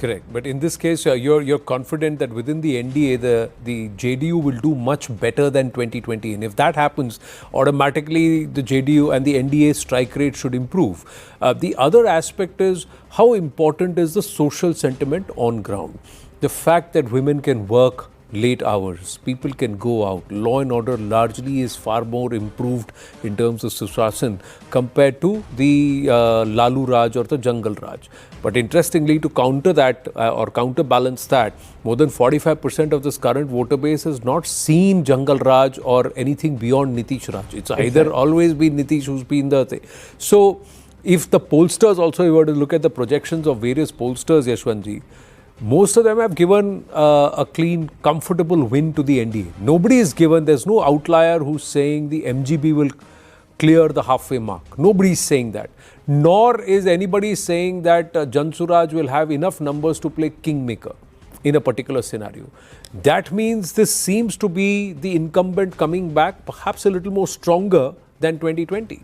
Correct. But in this case, you're confident that within the NDA, the JDU will do much better than 2020. And if that happens, automatically the JDU and the NDA strike rate should improve. The other aspect is how important is the social sentiment on ground. The fact that women can work late hours, people can go out, law and order largely is far more improved in terms of Sushasana compared to the Lalu Raj or the Jungle Raj. But interestingly, to counter that or counterbalance that, more than 45% of this current voter base has not seen Jungle Raj or anything beyond Nitish Raj. It's either always been Nitish who's been the thing. So if the pollsters also, you were to look at the projections of various pollsters, Yashwantji, most of them have given a clean, comfortable win to the NDA. Nobody is given, there's no outlier who's saying the MGB will clear the halfway mark. Nobody is saying that. Nor is anybody saying that Jansuraj will have enough numbers to play kingmaker in a particular scenario. That means this seems to be the incumbent coming back perhaps a little more stronger than 2020.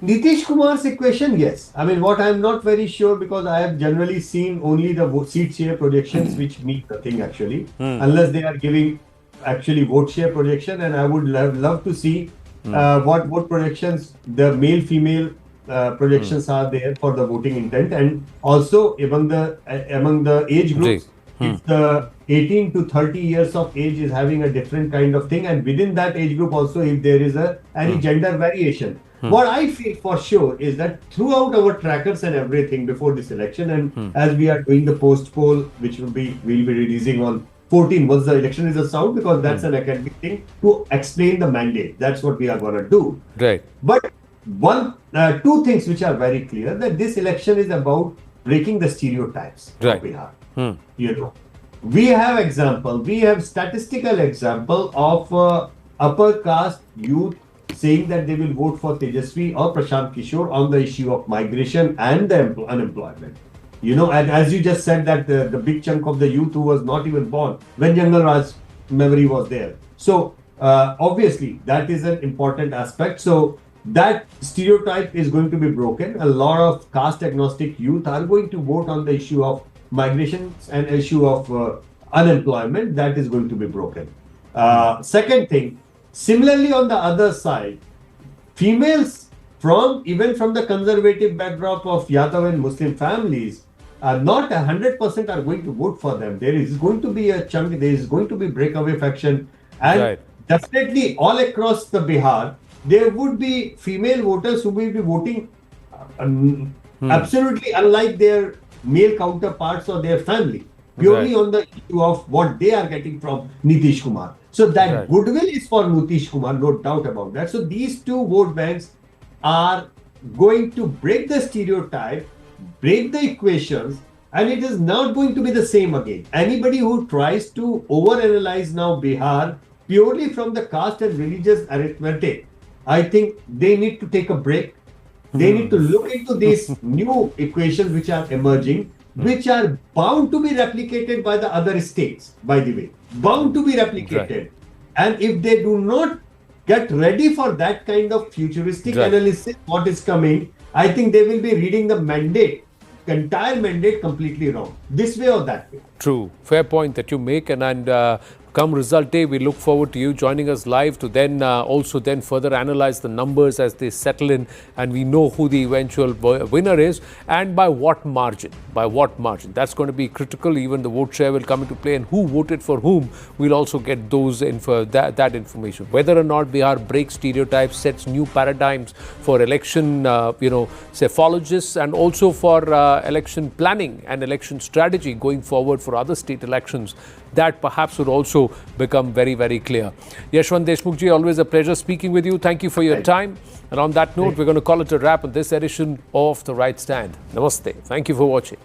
Nitish Kumar's equation, yes. I mean, what I'm not very sure, because I have generally seen only the seat share projections which mean nothing actually, unless they are giving actually vote share projection, and I would love to see what vote projections, the male-female projections are there for the voting intent, and also among the age groups, if the 18 to 30 years of age is having a different kind of thing, and within that age group also if there is any gender variation. What I feel for sure is that throughout our trackers and everything before this election, and as we are doing the post poll, which we'll be releasing on 14 once the election is out, because that's an academic thing to explain the mandate. That's what we are going to do. Right. But two things which are very clear, that this election is about breaking the stereotypes of Bihar. You know, we have statistical example of upper caste youth saying that they will vote for Tejasvi or Prashant Kishore on the issue of migration and the unemployment. You know, and as you just said that the big chunk of the youth who was not even born when Jungle Raj memory was there. So obviously that is an important aspect. So that stereotype is going to be broken. A lot of caste agnostic youth are going to vote on the issue of migration and issue of unemployment. That is going to be broken. Second thing, similarly, on the other side, females even from the conservative backdrop of Yadav and Muslim families, not 100% are going to vote for them. There is going to be a chunk, there is going to be breakaway faction, and definitely all across the Bihar, there would be female voters who will be voting absolutely unlike their male counterparts or their family, purely on the issue of what they are getting from Nitish Kumar. So that goodwill is for Nitish Kumar, no doubt about that. So these two vote banks are going to break the stereotype, break the equations, and it is not going to be the same again. Anybody who tries to overanalyze now Bihar purely from the caste and religious arithmetic, I think they need to take a break. They need to look into these new equations which are emerging, which are bound to be replicated by the other states, by the way. Bound to be replicated. And if they do not get ready for that kind of futuristic analysis, what is coming, I think they will be reading the entire mandate completely wrong, this way or that way. True. Fair point that you make, and come result day, we look forward to you joining us live to then also further analyze the numbers as they settle in, and we know who the eventual winner is and by what margin. By what margin? That's going to be critical. Even the vote share will come into play, and who voted for whom, we'll also get those that information. Whether or not Bihar breaks stereotypes, sets new paradigms for election, psephologists, and also for election planning and election strategy going forward for other state elections, that perhaps would also become very, very clear. Yashwant Deshmukhji, always a pleasure speaking with you. Thank you for your time. And on that note, we're going to call it a wrap on this edition of The Right Stand. Namaste. Thank you for watching.